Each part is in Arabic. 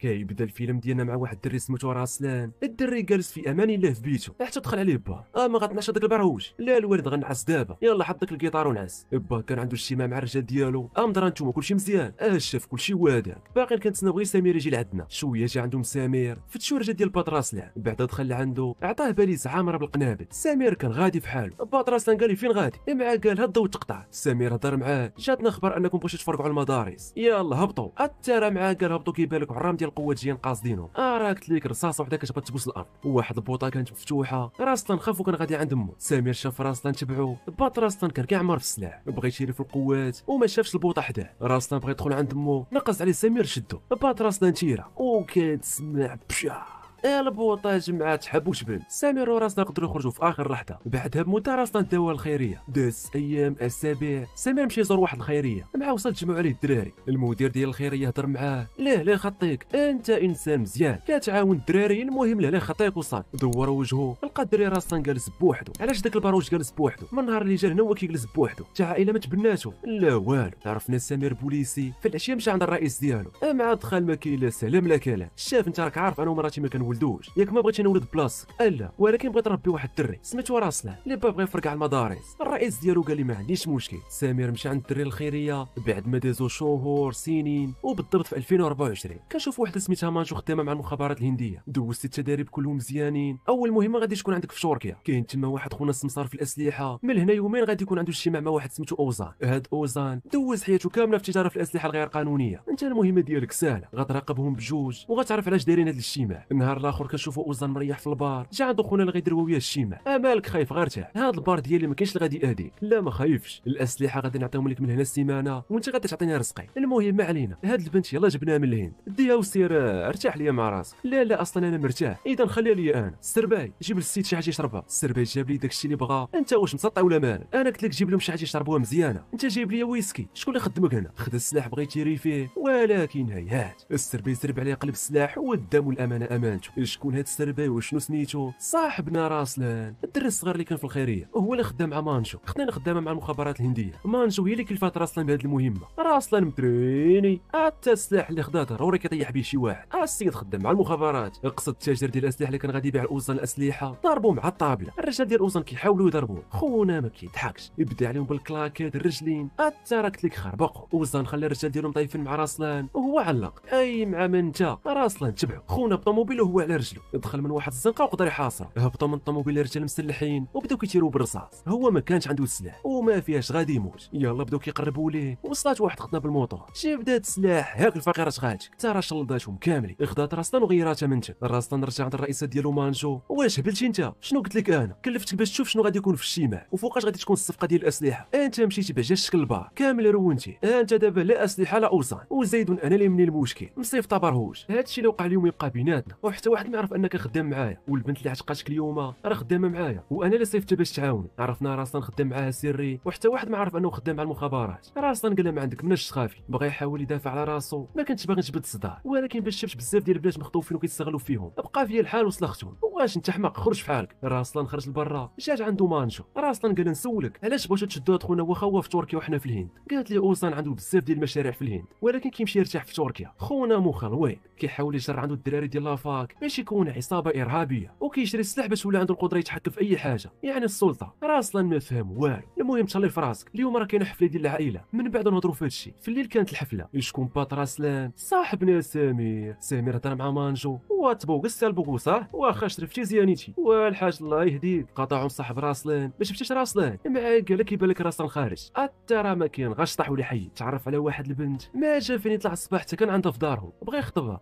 كيبدا الفيلم ديالنا مع واحد الدري سميتو راسلان. الدري جالس في امان الله في بيته حتى دخل عليه با. ما غتنعش هذاك البرهوج. لا الوالد غنعس دابا، يلا حط داك الكيطار ونعس. با كان عنده اجتماع مع الرجال ديالو. مدرا نتوما كلشي مزيان. شاف كلشي واداك. باقي كنتسناو غير سمير يجي لعندنا. شويه جا عندهم سمير فتشوا الرجال ديال باتراسلان. بعدا دخل لعندو عطاه باليس عامره بالقنابل. سمير كان غادي في حاله. باتراسلان قال لي فين غادي؟ معاه قال هاد الضوء تقطع. سمير هضر معاه جاتنا خبر انكم بغيتو تفرقوا على المدارس، يلا هبطوا. الترى معاه قال هبطوا كيبان لك عرام ديال القوات جايين قاصدينهم. راه قلت لك رصاصه وحده كتبغي تبوس الارض. واحد البوطه كانت مفتوحه. راسلان خاف وكان غادي عند امه. سمير شاف راسلان تبعو. راسلان كان كاع عمر في السلاح، بغى يشيري في القوات وما شافش البوطه حداه. راسلان بغى يدخل عند امه، نقص عليه سمير شدو. راسلان تيرا وكتسمع بشا البوطه جمعات حب وجبن. سمير وراسلان قدروا يخرجوا في اخر لحظه. بعدها بمده راسلان داوى الخيريه. داز ايام اسابيع. سمير مشى يزور واحد الخيريه، مع وصل تجمعوا عليه الدراري. المدير ديال الخيريه هضر معاه، لا خطيك انت انسان مزيان كتعاون الدراري، المهم لا خطيك وصال. دور وجهه لقى الدري راسلان جالس بوحدو. علاش داك الباروج جالس بوحدو؟ من النهار اللي جا هنا هو كيجلس بوحدو، حتى عائله ما تبناتو لا والو. عرفنا سمير بوليسي. في العشيه مشى عند الرئيس ديالو. مع دخل ما كاين لا سلام لا كلام. شاف انت راك عارف انا ومراتي ما كنولدوش، ياك ما بغيتش نولد بلاصتك الا، ولكن بغيت نربي واحد الدري سميتو راسلان اللي بغى يفرق على المدارس. الرئيس ديالو قال لي ما عنديش مشكل. سمير مشى عند الدري الخيريه بعد ما دازو شهور سنين، وبالضبط في 2024 كنشوف وحده سميتها مانجو خدامه مع المخابرات الهنديه. دوزت التدريب كلهم مزيانين. اول مهمه غادي تكون عندك في شوركيا، كاين تما واحد خونا السمسار في الاسلحه. من هنا يومين غادي يكون عنده اجتماع مع واحد سميتو اوزان. هاد اوزان دوز حياته كامله في التجاره في الاسلحه الغير قانونيه. انت المهمه ديالك سهله، غتراقبهم بجوج وغتعرف علاش دايرين هاد الاجتماع. النهار الاخر كنشوفوا اوزان مريح في البار. جا عندو خونا اللي غيديروا وياه الاجتماع. مالك خايف غير ارتاح، هاد البار ديالي ما كاينش اللي غادي يأذيك. لا ما خايفش، الاسلحه غادي نعطيهم لك من هنا السيمانه وانت غادي تعطيني رزقي. المهم ما علينا، هاد البنت يلا جبناها من الهند. ديها وسير ارتاح ليا مع راسك. لا اصلا انا مرتاح، اذا خليها ليا انا. السرباي جيب للسيد شي حاجه يشربها. السرباي جاب لي داكشي اللي بغا. انت واش مسطع ولا مالك؟ انا قلت لك جيب لهم شي حاجه يشربوها مزيانه، انت جايب لي ويسكي. شكون اللي خدمك هنا؟ خد السلاح بغى يتيري فيه، ولكن هيهات. السرباي سرب عليه قلب السلاح والدم والامانه امانته. شكون هاد السرباي وشنو سميتو؟ صاحبنا راسلان الدري الصغير اللي كان في الخيريه، وهو اللي خدام مع مانجو. خدنا خدامه مع المخابرات الهنديه. مانجو هي اللي كلفات راسلان بهذه المهمه. راسلان متريني حتى السلاح اللي خدا ضروري كيطيح به شي واحد. السيد خدام مع المخابرات، قصد التاجر ديال الاسلحه اللي كان غادي يبيع الاوزان الاسلحه. ضربوا مع الطابله. الرجال ديال الاوزان كيحاولوا يضربوه، خونا ما كيضحكش، يبدا عليهم بالكلاكيت الرجلين حتى راه قلت لك خربقوا. اوزان خلى الرجال ديالهم طايفين مع راسلان وهو علق. اي مع من انت؟ راسلان تبعو. خونا بطوموبيل وهو على رجله، دخل من واحد الزنقه وقدر يحاصره. هبطوا من الطوموبيل رجال مسلحين وبداو كيتيروا بالرصاص. هو ما كانش عنده السلاح وما فيهاش غادي يموت. يلا بداو كيقربوا ليه، وصلات واحد خدنا بالموطور. جاب دات السلاح هاك الفقيره شغالتك ترى شلضاتهم كاملين. خدات راسلان وغيراتها منته. راسلان رجع عند الرئيسه ديالو مانجو. واش هبلتي انت؟ شنو قلت لك انا؟ كلفتك باش تشوف شنو غادي يكون في الاجتماع وفوقاش غادي تكون الصفقه ديال الاسلحه. انت مشيتي بعجال شكل البار كامل رونتي. انت دابا لا اسلحه لا اوزان وزيد انا اللي مني المشكل مصيف طبرهوش. هادشي اللي وقع اليوم يبقى بيناتنا، وحتى واحد ما يعرف انك خدام معايا، والبنت اللي عتقاتك اليوم راه خدامه معايا وانا اللي صيفت باش تعاون. عرفنا راسلان خدام معاها سري، وحتى واحد ما عرف انه خدام مع المخابرات. راسلان قال ما عندك مناش تخافي. بغى يحاول يدافع على راسو، ما كنتش باغي نجبد الصداع، ولكن باش شفت بزاف ديال البنات مخطوفين وكيستغلوا فيهم بقى فيا الحال وسلختهم. واش انت حماق؟ خرج في حالك. راسلان خرج لبرا، جات عنده مانجو. راسلان قال نسولك علاش بغيتو تشدوا خونا واخا هو في تركيا وحنا في الهند؟ قالت لي اوزان عنده بزاف ديال المشاريع في الهند ولكن كيمشي يرتاح في تركيا. خونا مخلوي كيحاول يجر عنده الدراري ديال لافاك باش يكون عصابه ارهابيه وكيشري السلاح باش ولا عنده القدره يتحكم في اي حاجه، يعني السلطه. راسلان ما فهم والو. المهم تهلي في راسك، اليوم راه كاينه حفله ديال العائله، من بعد نهضروا في هادشي. في الليل كانت الحفله، شكون بات راسلان؟ صاحبنا سمير هضر مع مانجو واتبوغس البوغو صح؟ واخا شرفتي زيانيتي والحاج الله يهديك. قطعوا صاحب راسلان ما شفتيش راسلان معايا قال لك يبان لك راسلان خارج. حتى راه ما كاين غاش طاح ولا حي. تعرف على واحد البنت ما جا فين يطلع الصباح حتى كان عندها في دارهم، بغى يخطبها.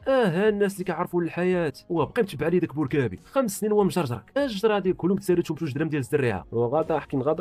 الناس اللي كيعرفوا الحياه وبقى متبع لي داك بوركابي 5 سنين هو مجرجرك. الجرا ديال كلهم تسالتهم بجوج درهم ديال الزريعه وغادا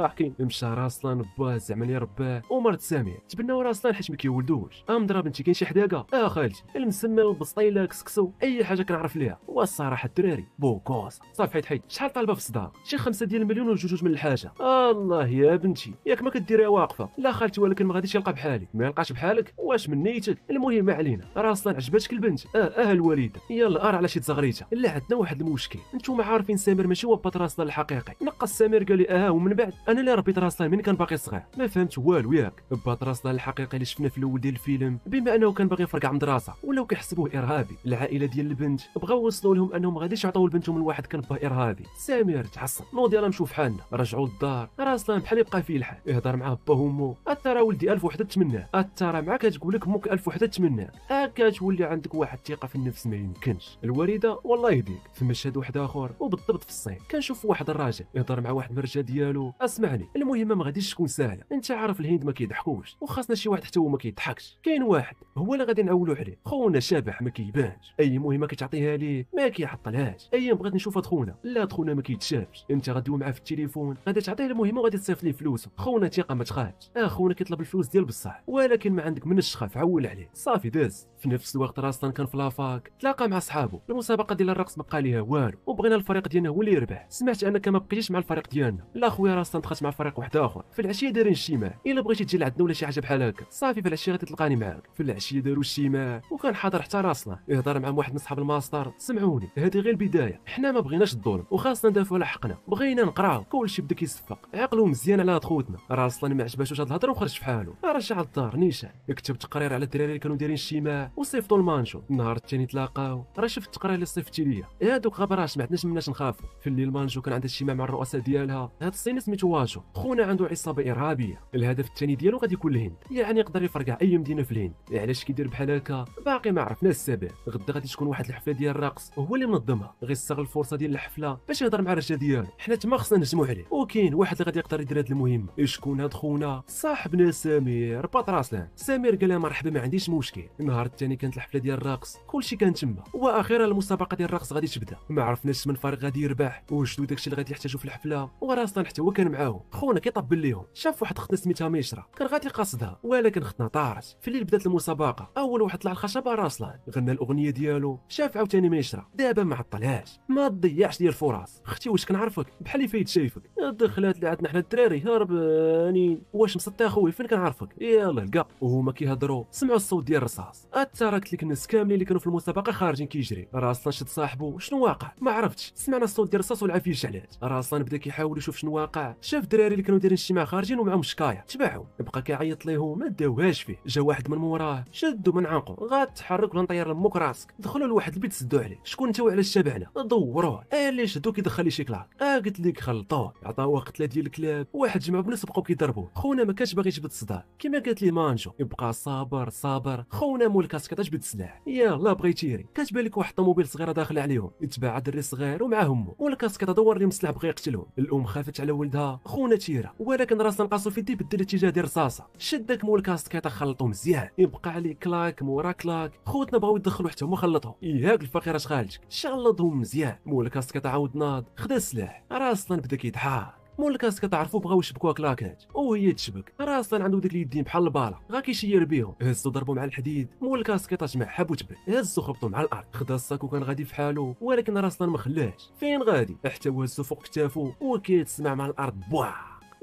حكين مشى راسلان باه زعما لي رباه ومرت ساميه. تبناو راسلان حيت ما كيولدوش. مضرب انت كاين شي حداقه خالتي المسمى البسطيله كسكسو اي حاجه كنعرف ليها. والصراحه الدراري بوكو كوسه صافي حيت شحال طالبه في الصداق شي 5 ديال المليون وجوج من الحاجه. الله يا بنتي ياك ما كديريها واقفه. لا خالتي ولكن ما غاديش يلقى بحالي. ما يلقاش بحالك واش من نيتك؟ المهم ما علينا. راه اصلا عجبتك البنت الوالده. يلا ار على شي تزغريته. لا عندنا واحد المشكل. نتوما عارفين سمير ماشي هو بات راسلان الحقيقي. نقص سمير قال لي ومن بعد انا اللي ربيت راسلان ملي كان باقي صغير. ما فهمت والو ياك. بات راسلان الحقيقي اللي شفنا في الاول ديال الفيلم بما انه كان باغي يفرقع مدرسه ولاو كيحسبوه ارهابي. العائله ديال البنت بغاو يوصلوا لهم انهم ما غاديش يعطيو لبنتهم لواحد كان باه ارهابي. سمير تعصب نوض يلا نمشيو فحالنا. رجعوا للدار راسلان بحال يبقى فيه الحال. يهضر معاه با وامو. ترى ولدي 1000 وحده تمناه. ترى معاك كتقول لك موك 1000 وحده تمناه. كتولي عندك واحد الثقه في النفس ما يمكنش. الوالده والله يهديك في مشهد واحد اخر وبالضبط في الصين كنشوف واحد الراجل يهضر مع واحد من الرجال ديالو. اسمعني المهم ما غاديش تكون سهله. انت عارف الهند ما كيضحكوش وخاصنا شي واحد حتى هو ما كيضحكش. كاين واحد هو اللي غادي نعولوا عليه. خونا شبح ما كيبانش. اي مهمه كتعطيها ليه ما كيعطلهاش. اي بغيت نشوف هاد خونا لا خونا ما كيتشافش. انت غدوي معاه في التليفون غادي تعطيه المهمه وغادي تصيفط ليه فلوسه. خونا ثقه ما تخافش. خونا كيطلب الفلوس ديال بصح ولكن ما عندك منش تخاف. عول عليه صافي داز. في نفس الوقت راسلان كان في لافاك تلاقى مع صحابو. المسابقه ديال الرقص ما بقى ليها والو وبغينا الفريق ديالنا هو اللي يربح. سمعت انك ما بقيتيش مع الفريق ديالنا. لا خويا راسلان دخلت مع فريق واحد اخر. في العشيه دايرين اجتماع الا بغيتي تجي لعندنا ولا شي حاجه بحال هكا. صافي في العشيه غادي تلقاني معاك. في العشيه داروا اجتماع وكان حاضر حتى راسلان يهضر مع واحد من صحاب الماستر. سمعوني هذه غير البدايه. حنا ما بغيناش الظلم وخاصنا ندافعوا على حقنا. بغينا نقراو. كلشي بدا كيصفق. عقلوا مزيان على هاد خوتنا. راسلان ما عجباتوش هاد الهضره وخرج في حاله. رجع للدار نيشان كتب تقرير على الدراري اللي كانوا دايرين اجتماع وصيفطوا المانجو. النهار الثاني تلاقاو. راه شفت التقرير اللي صيفطتي ليا. هادوك غبراش ما عندناش مناش نخافوا. في الليل مانجو كان عندها اجتماع مع الرؤساء ديالها. هاد الصيني سميتو واجو. خونا عنده عصابه ارهابيه. الهدف الثاني ديالو غادي يكون الهند. يعني يقدر يفرقع اي مدينه في الهند. علاش كيدير بحال هكا باقي ما عرفناش السبب. غدا غادي تكون واحد الحفله ديال الرقص وهو اللي منظمها. غيستغل الفرصه ديال الحفله باش يهضر مع الرجال ديالو. حنا تما خصنا نجمعوا عليه. وكاين واحد اللي غادي يقدر يدير هاد المهمه. شكون هاد خونا؟ صاحبنا سمير بات راسلان. سمير قال مرحبا ما عنديش مشكل. النهار الثاني كانت الحفله ديال الرقص كلشي كان تما واخيرا المسابقه ديال الرقص غادي تبدا. ما عرفناش من فريق غادي يربح وشدو داكشي اللي غادي يحتاجو في الحفله. وراسلان حتى هو كان معاهم. خونا كيطبل ليهم. شاف واحد اختنا سميتها ميشرا كان غادي قاصدها ولكن اختنا طارت. في الليل بدات المسابقه. اول واحد طلع الخشبه راسلان غنى الاغنيه ديالو. شاف عاوتاني ميشرا. دابا ما عطلهاش ما تضيعش ديال الفرص. اختي واش كنعرفك بحال فايت شايفك. الدخلات اللي عندنا حنا الدراري هربانين. واش مسطي اخويا فين كنعرفك؟ يلاه لقى. وهما كيهضروا سمعوا الصوت ديال الرصاص. تراكت لك الناس كاملين اللي كانوا في المسابقه خارجين كيجري. راسلان شد صاحبو شنو واقع ما عرفتش. سمعنا الصوت ديال الرصاص والعافيه شعلات. راسلان بدا كيحاول يشوف شنو واقع. شاف الدراري اللي كانوا دايرين اجتماع خارجين ومعهم شكايه تبعهم. بقى كيعيط ليهم ما داوهاش فيه. جا واحد من موراه شدو من عنقو. غاتحرك ولا نطير لمك راسك. دخلوا لواحد البيت سدوا عليه. شكون انت وعلاش تابعنا؟ دوروه. اللي شدو كيدخل لي شي كلاك. قلت لك خلطوه. عطاوه قتله ديال الكلاب. واحد جمع بنفس بقاو كيضربوه. خونا ما كانش باغي يجبد الصداع كما قالت لي مانجو. يبقى صابر. خونا مول الكاسكيطه جبد السلاح. يلا بغى يتيري. كتبان لك واحد الطوموبيل صغيره داخله عليهم. يتبع دري صغير ومعاه امه. والكاسكيطه دور لهم السلاح بغى يقتلهم. الام خافت على ولدها. خونا تيرا ولكن راسنا نقاصو في يدي بدل الاتجاه ديال الرصاصه. شدك مول الكاسكيطه خلطو مزيان. يبقى عليه كلاك مورا كلاك. خوتنا بغاو يدخلوا حتى هما خلطهم. ياك الفقيره خالتك شلطهم مزيان. مول الكاسكيطه عاود ناض خدا السلاح. راسنا بدا كيضحك. مول الكاسكيط عرفوا بغاو يشبكوها كلاكات وهي تشبك. راسلان عنده ديك اليدين بحال الباله غا كيشير بيهم. هزو ضربوا مع الحديد. مول الكاسكيط جمع حب وتبل. هزو خبطوا مع الارض. خدا الساك وكان غادي في حاله ولكن راسلان ما خلاش. فين غادي حتى هو هزو فوق كتافو وكيتسمع مع الارض بوا.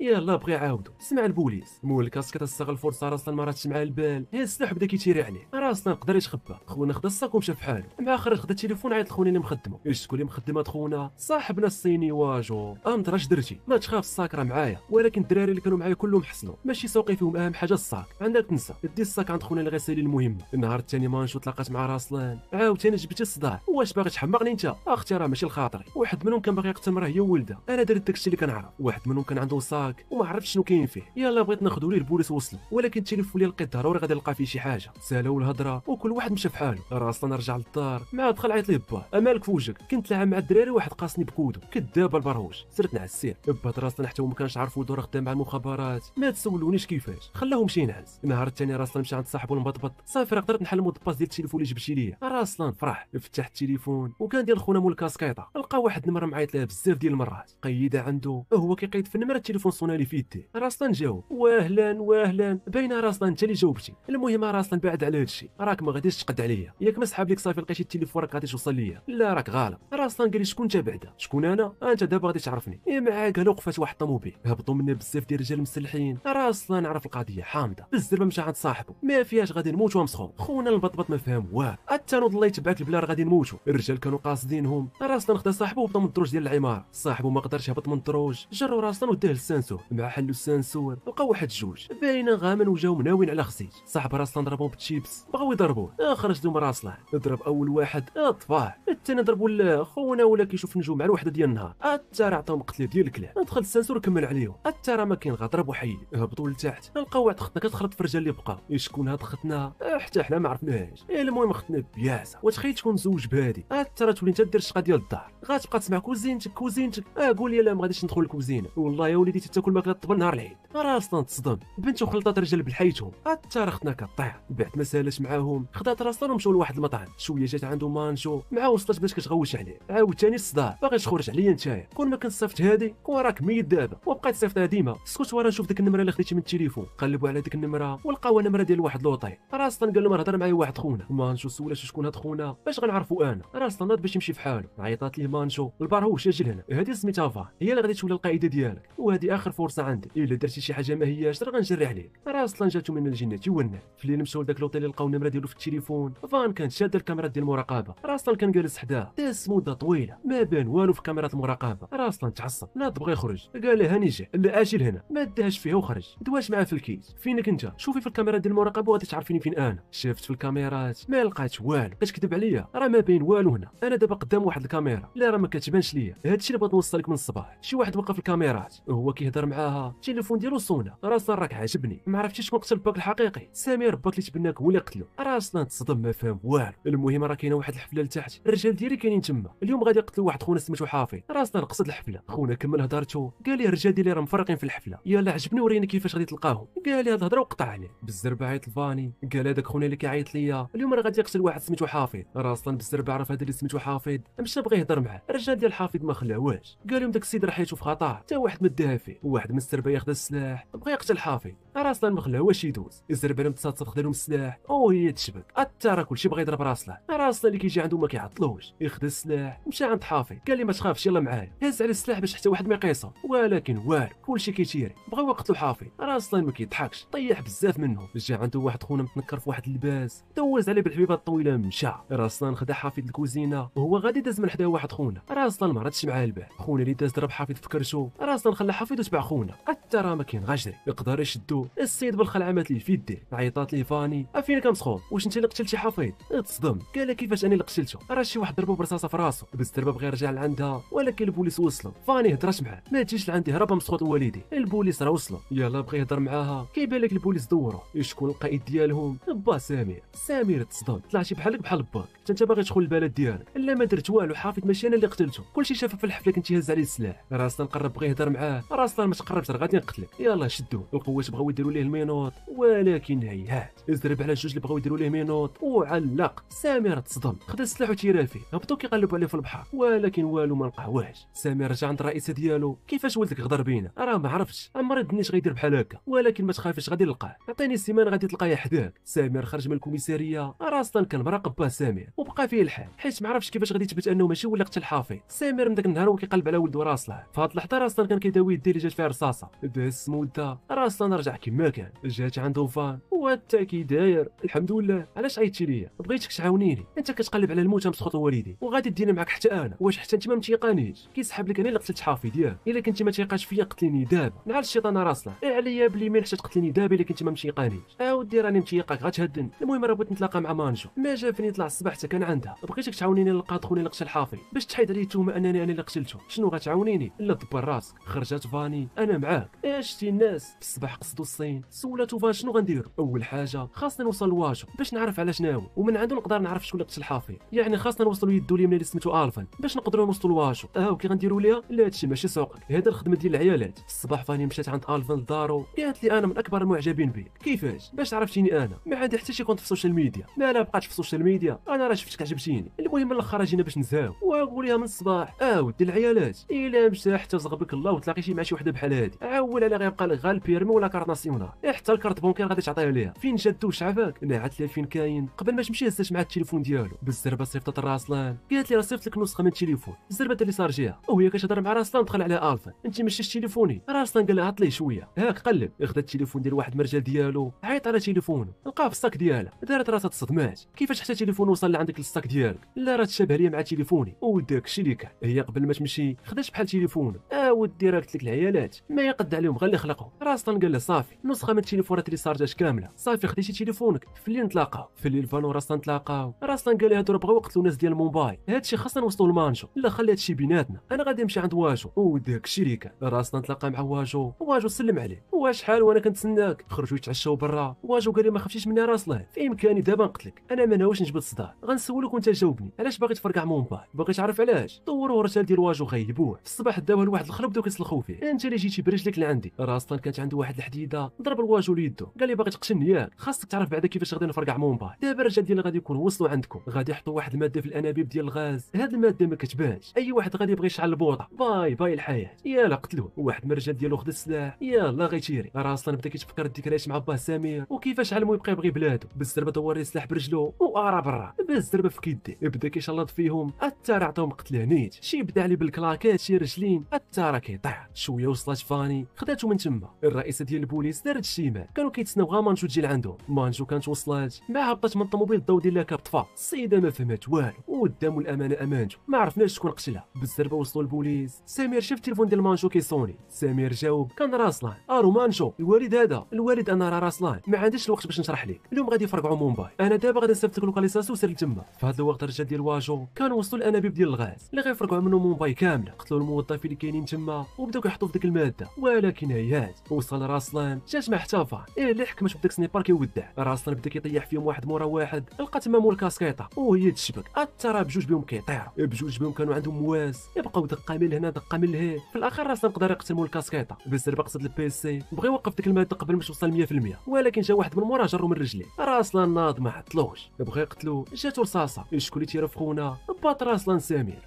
يلا بغى يعاودوا. سمع البوليس. مول الكاسكيط استغل الفرصه. راسلان ما راتش مع البال. هز السلاح بدا كيتيري عليه. راسلان قدر يتخبى. خونا خدا الساك ومشى في حاله. مع اخر خدا التليفون عيط لخونا اللي مخدمه. شكون اللي مخدمه خونا؟ صاحبنا الصيني واجو. امت راش درتي؟ ما تخاف الساك راه معايا ولكن الدراري اللي كانوا معايا كلهم حصلوا ماشي سوقي فيهم. اهم حاجه الساك. عندك تنسى دي الساك عند خونا اللي غيسالي المهمه. النهار الثاني مانشو تلاقات مع راسلان. عاوتاني جبتي الصداع. واش باغي تحمقني انت؟ اختي راه ماشي الخاطري. واحد منهم كان باغي يقتل مراه هي وولدها. انا درت داكشي اللي كنعرف. واحد منهم كان عنده ساك وما عرفتش شنو كاين فيه. يلا بغيت ناخذو ليه البوليس وصلوا ولكن التليفون اللي لقيت ضروري غادي نلقى فيه شي حاجه. سالاو الهضره وكل واحد مشى في حاله. راسلان رجع للدار مع دخل عيط ليه باه. مالك في وجهك؟ كنت لاعب مع الدراري واحد قاصني بكودو. كذاب البرهوش. صرت نعسيه. باه راسلان حتى هو ما كانش عارف ولدو راه خدام مع المخابرات. ما تسولونيش كيفاش خلاهم مشي ينعس. النهار الثاني راسلان مشى عند صاحبو المبطبط. صافي راه قدرت نحل مود باس ديال التليفون اللي جبتي ليا. راسلان فرح فتح التليفون وكان ديال خونا مول الكاسكيطه. لقى واحد النمره معيط لها بزاف ديال المرات. قيدها عنده هو كيقيد في النمره التليفون بيرسونالي في يديه. راسلان جاوب واهلا واهلا، باينه راسلان انت اللي جاوبتي. المهم راسلان بعد على هادشي، راك ما غاديش تقد عليا، ياك ما سحاب لك صافي لقيتي التليفون راك غادي توصل ليا، لا راك غلط. راسلان قال لي شكون انت بعدا؟ شكون انا؟ انت دابا غادي تعرفني. معاك هلا وقفات واحد الطوموبيل، هبطوا منا بزاف ديال الرجال مسلحين. راسلان عرف القضيه حامضه، بالزربه مشى عند صاحبه، ما فيهاش غادي نموتوا مسخون. خونا المبطبط ما فهم والو، حتى نوض الله يتبعك البلار غادي نموتوا. الرجال كانوا قاصدينهم. راسلان خدا صاحبه وبدا من الدروج ديال العماره، صاحبه ما قدرش يهبط من الدروج، جروا راسلان وداه للسانسور، مع حلو السانسور لقاو واحد جوج باينه غامن وجاو مناوين على خزيج. صاحب راسلان ضربوه بالتشيبس، بغاو يضربوه، خرج لهم راسلان ضرب اول واحد طفاه، الثاني ضربوا لا خونا ولا كيشوف نجوم على وحده ديال النهار، حتى راه عطاهم قتله ديال الكلاب. دخل السانسور وكمل عليهم، حتى راه ما كاين غير ضرب وحيد. هبطوا لتحت لقاو واحد ختنا كتخرط في الرجال اللي بقى، شكون هاد ختنا؟ حتى حنا ما عرفناهاش. المهم ختنا بياسه، وتخيل تكون زوج بهادي، حتى راه تولي انت دير الشقه ديال الدار، غتبقى تسمع كوزينتك كوزينتك. قول لي لا ما غاديش ندخل الكوزينه، والله يا وليدي تاكل ماكله الطبل نهار العيد. راسلان تصدم، بنته خلطات رجال بحياتهم، حتى راه ختنا كطيح. بعد ما سالش معاهم خدات راسلان ومشاو لواحد المطعم، شويه جات عنده مانجو مع وصلت باش كتغوش عليه. عاوتاني الصداع، باغي تخرج عليا نتايا، كون ما كنت صيفط هادي كون راك ميت دابا، وبقيت صيفطها ديما. سكت ورا نشوف ديك النمره اللي خديتي من التليفون. قلبوا على ديك النمره ولقاوها نمره ديال واحد لوطي. راسلان قال لهم راه هضر معايا واحد خونا. مانجو سولات شكون هاد خونا باش غنعرفوا انا. راسلان ناض باش يمشي في حاله، عيطات ليه مانجو البارهوش اجي لهنا، هادي سميتها فان، هي اللي غادي تولي القائده ديالك، وهادي اخر فرصه عندي، الا درتي شي حاجه ما هياش راه غنجري عليك. راسلان جاتو من الجنه والنار. في الليل مشاو لذاك لوطيل لقاو النمره ديالو في التليفون. فان كانت شاده الكاميرا ديال المراقبه، راسلان كان جالس حداه، داز مده طويله ما بان والو في كاميرات المراقبه. راسلان تعصب، ناض بغى يخرج، قال له هاني جا لا اجي لهنا، ما داهش فيها وخرج. دواش معاه في الكيس، فينك انت؟ شوفي في الكاميرا ديال المراقبه وغادي تعرفيني فين انا. شفت في الكاميرات ما لقيت والو، كتكذب عليا، راه ما باين والو هنا. انا دابا قدام واحد الكاميرا، لا راه ما كتبانش ليا. هادشي اللي بغيت نوصلك من الصباح، شي واحد وقف في الكاميرات وهو كيهضر معاها، التليفون ديالو صونا. راسلان راك عاجبني، ما عرفتيش شكون قتل باك الحقيقي، سامير باك اللي تبناك هو اللي قتلو. راسلان تصدم ما فاهم والو. المهم راه كاينه واحد الحفله لتحت، الرجال ديالي كاينين تما، اليوم غادي يقتلوا واحد خونا سميتو حافظ. راسلان قصد الحفله، خونا كمل هضرته، قال لي الرجال ديالي راه مفرقين في الحفله، يلا عجبني وريني كيفاش غادي تلقاهم. قال لي هاد الهضره وقطع عليه بالزربه. عيط الفاني، قال هذاك خونا اللي كيعيط ليا اليوم راه غادي يقتل واحد سميتو حافظ. راسلان بالزربه عرف هذا اللي سميتو حافظ، مشى بغى يهضر معاه، الرجال ديال حافظ ما خلاوهاش، قال لهم داك السيد راه حياته في خطر، حتى واحد ما داها فيه، واحد من السربه ياخذ السلاح بغى يقتل حافظ. راسلان ما خلاوهاش يدوز، الزربه لهم تصاتصف خدا لهم السلاح وهي تشبك، حتى راه كلشي بغى يضرب راسلان. راسلان اللي كيجي عنده ما كيعطلوش، ياخذ السلاح مشى عند حافظ، قال لي ما تخافش يلا معايا، هز على السلاح باش حتى واحد ما يقيصه، ولكن والو كلشي كيتيري، بغاو يقتلوا حافظ. راسلان ما كيضحكش، طيح بزاف منهم. جا عنده واحد خونا متنكر في واحد اللباس، دوز عليه بالحبيبه الطويله مشى. راسلان خدا حافظ الكوزينه وهو غادي داز من حدا واحد خونا. راسلان ما ردش معاه البال، خونا اللي داز ضرب حافظ في كرشو. راسلان خلى حافظ وتبع خونا، حتى راه ما كاين غاجري يقدر يشدو. السيد بالخلعه مات ليه في يديه، عيطات ليه فاني، فينك مسخون واش انت اللي قتلتي حافظ؟ تصدم، قال كيفاش انا اللي قتلته، راه شي واحد ضربو برصاصه في راسو، بس ضربه بغى يرجع لعندها ولكن البوليس وصلوا. فاني هضرات معاه، ما تجيش لعندي هرب مسخوط الوالدين، البوليس راه وصلوا. يلا بغى يهضر معاها، كيبان لك البوليس دوروا شكون القائد ديالهم، با سمير. سمير تصدم، طلعتي بحالك بحال باك، انت باغي تدخل البلد ديالك، لا ما درت والو، حافظ ماشي انا اللي قتلته، كلشي شافه في الحفله كنتي هز عليه السلاح. راسلان قرب بغى يهضر معاه، راسلان ما تقربش راه غادي نقتلك، يلا شدوه. القوات بغاو يديروا ليه المينوط ولكن هيهات، ازرب على الجوج اللي بغاو يديروا ليه مينوط وعلق. سمير تصدم، خدا السلاح وتيرا فيه، هبطوا كيقلبوا عليه في البحر ولكن والو ما لقاوهاش. سمير رجع عند الرئيسه ديالو، كيفاش ولدك غدر بينا، راه ما عرفتش عمري دنيش غيدير بحال هكا، ولكن ما تخافش غادي نلقاه، عطيني سيمانه غادي تلقاه حداك. سمير خرج من الكوميساريه، راسلان كان مراقب باه سمير وبقى فيه الحال، حيت ما عرفش كيفاش غادي يثبت انه ماشي هو اللي قتل حافظ. سمير من داك النهار وكيقلب على ولده راسلان. في هاد اللحظه راسلان كان كيداوي يديه اللي جات فيها رصاصه، داز مده راسلان رجع كما كان. جات عنده فان، وانت كي داير؟ الحمد لله. علاش عيطتي ليا؟ بغيتك تعاونيني، انت كتقلب على الموت مسخوط الوالدين وغادي دينا معاك حتى انا، واش حتى انت ما متيقانيش؟ كيسحب لك انا اللي قتلت حافظ ياك، الا كنتي ما تيقاش فيا قتليني دابا، نعال الشيطان راسلان، عليا بلي ما حتى تقتلني دابا الا كنتي ما متيقانيش. اودي راني متيقاك غتهدن. المهم راه بغيت نتلاقى مع مانجو، ما جا فيني طلع الصباح حتى كان عندها، بغيتك تعاونيني نلقى خونا اللي قتل حافظ باش تحيد عليه التهمه انني انا اللي قتلته. شنو غتعاونيني؟ لا دبر راسك. خرجت فاني، انا معاك. شتي الناس في الصباح قصدوا الصين. سولاتو فاش شنو غنديروا؟ اول حاجه خاصنا نوصل لواجو باش نعرف على شناهو، ومن عنده نقدر نعرف شكون اللي قتل الحفيظ. يعني خاصنا نوصلوا يدو اليمنى اللي سميتو الفان باش نقدروا نوصلوا لواجو. وكي غنديروا ليها؟ لا هادشي ماشي سوقك، هذا الخدمه ديال العيالات. الصباح فاني مشات عند الفان لدارو، قالت لي انا من اكبر المعجبين بك. كيفاش؟ باش عرفتيني انا؟ ما عندي حتى شي كونت في السوشيال ميديا. ما لا بقاتش في السوشيال ميديا، انا راه شفتك عجبتيني. المهم الاخر جينا باش نزهاو، وقول لها من الصباح ودي العيالات الا مشى حتى زغبك الله وتلاقيتي مع شي وحده بحال هادي، عول على غيبقى لك غير البيرمي ولا كارت ناسيونال، حتى الكارت بونكير غادي تعطيه ليها. فين جاتو شعبك؟ نعت لها فين كاين. قبل ما تمشي هزات مع التليفون ديالو بالزربه صيفطت راسلان، قالت لي راه صيفط لك نسخه من التليفون. الزربه اللي صار جيها وهي كتهضر مع راسلان دخل على الفا، انت مشيتي تليفوني. راسلان قال لها عط ليه شويه، هاك قلب. اخذ التليفون ديال واحد مرجل ديالو، عيط على تليفونه، لقاه في الصاك ديالها. دارت راسها تصدمات، كيفاش حتى تليفون وصل لعندك للصاك ديالك؟ لا راه تشابه ليا مع تليفوني. وداك الشيء اللي كان. هي قبل ما تمشي خدات بحال تليفونه. ودي راه قلت لك العيالات ما يقد عليهم غير اللي خلقهم. راسلان قال له صافي نسخه من التليفونات اللي صارجات كامله، صافي خديتي تليفونك. في الليل نتلاقاو، في الليل فانو راسلان تلاقاو. راسلان قال لي هادو راه بغاو يقتلوا ناس ديال مومباي، هادشي خاصنا نوصلوا لمانجو، لا خلي هادشي بيناتنا، انا غادي نمشي عند واجو. وداك الشيء اللي كان. راسلان تلاقى مع واجو، واجو سلم عليه، واش حال وانا كنتسناك. خرجوا يتعشاو برا. واجو قال لي ما خفتيش مني راسلان، في امكاني دابا نقتلك، انا ما ناويش نجبد الصداع. غنسولك وانت جاوبني، علاش باغي تفرقع مومباي؟ باغي تعرف علاش؟ دوروا الرجال ديال واجو غيبوه في الصباح، داوها لواحد الخرب بداو كيسلخوا فيه. انت اللي جيتي برجلك لعندي. راسلان كانت عنده واحد الحديده، ضرب الواجو ليدو، قال لي باغي تقتلني ياك؟ خاصك تعرف بعدا كيفاش غادي نفرقع مومباي. دابا الرجال ديالي غادي يكونوا وصلوا عندكم، غادي يحطوا واحد الماده في الانابيب ديال الغاز، هاد الماده ما كتبانش، اي واحد غادي يبغي يشعل البوطه باي باي الحياه. يلا قتلوه. واحد من الرجال ديالو خد السلاح، يلا غيتيري. راسلان بدا كيتفكر الذكريات مع باه سمير وكيفاش علمو يبغي بلادو. بالزربه دور السلاح برجلو وارا برا، بالزربه في كيديه بدا كيشلط فيهم حتى راه عطاهم قتله نيت، شي بدا عليه بالكلاكات شي رجلين حتى راه كيطيح. شويه وصلت فاني خداتو من تما. الرئيسه ديال البوليس دارت الشيمال، كانوا كيتسناو غا مانجو تجي لعندهم. مانجو كانت وصلت معها هبطت من الطوموبيل الضو ديالها كطفى. السيده ما فهمت والو وقدام الامانه امانته، ما عرفناش شكون قتلها. بالزربه وصلوا البوليس. سمير شاف التليفون ديال مانجو كيصوني، سمير جاوب كان راسلان. مانجو الوالد هذا الوالد، انا راه راسلان ما عنديش الوقت باش نشرح لك، اليوم غادي يفرقعوا مومباي، انا دابا غادي نصيفط لك لوكاليزاسيون وسير لتما. في هذا الوقت الرجال ديال واجو كانوا وصلوا الانابيب ديال الغاز اللي غيفرقعوا منهم مومباي كامله. قتلوا الموظفين اللي كاينين تما وبداو كيحطوا في ديك الماده، ولكن هيات وصل راسلان جات مع حتى فان اللي حكمت بداك سنيبر كيودع. راسلان بدا كيطيح فيهم واحد مورا واحد، لقى تما مول كاسكيطه وهي تشبك، حتى راه بجوج بهم كيطيروا، بجوج بهم كانوا عندهم مواس، يبقاو دقه من هنا دقه من لهيه. في الاخر راسلان قدر يقتل مول كاسكيطه بالزربه قصد البيسي، بغى يوقف ديك الماده قبل ما توصل 100%، ولكن جا واحد من مورا جرو من رجليه. راسلان ناض ما عطلوش، بغى يقتلو جاتو رصاصه. شكون اللي تيرا في خونا؟ بات راسلان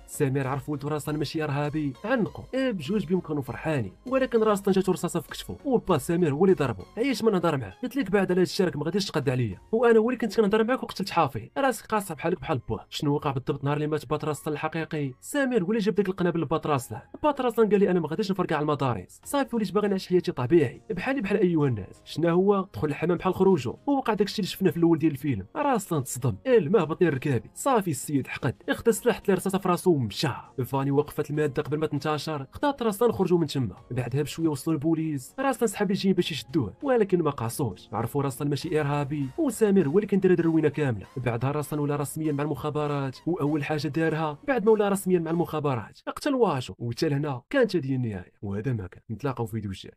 سمير عرف ولد راسلان ماشي ارهابي، عنقو بجوج بهم كانوا فرحانين، ولكن راسلان جاتو رصاصه في كتفو وبا سمير هو اللي ضربو. عيش ما نهضر معاه، قلت لك بعد على هاد الشارك ما غاديش تقد عليا، وانا هو اللي كنت كنهضر معاك وقتلت حافظ، راسك قاصه بحالك بحال باه. شنو وقع بالضبط نهار اللي مات بات راسلان الحقيقي؟ سمير هو اللي جاب ديك القنابل لبات راسلان. بات راسلان قال لي انا ما غاديش نفرقع على المدارس، صافي وليت باغي نعيش حياتي طبيعي بحالي بحال ايها الناس. شنو هو؟ دخل الحمام بحال خروجو، ووقع داكشي اللي شفنا في الاول ديال الفيلم. راسلان تصدم، الماء هبط ليه الركابي، صافي السيد حقد، اخذ السلاح حط ليه رصاصه في راسو ومشى. فاني وقفت الماده قبل ما تنتشر، خدات راسلان خرجوا من تما. بعدها بشويه وصلوا البوليس، راسلان سحب الجيم باش يشدوه ولكن ما قاصوش، عرفوا راسلان ماشي ارهابي، وسمير هو اللي كان داير الروينه كامله. بعدها راسلان ولا رسميا مع المخابرات، واول حاجه دارها بعد ما ولا رسميا مع المخابرات قتل واجو، وحتى لهنا كانت هذه النهايه. وهذا ما كان. نتلاقاو في فيديو جاي.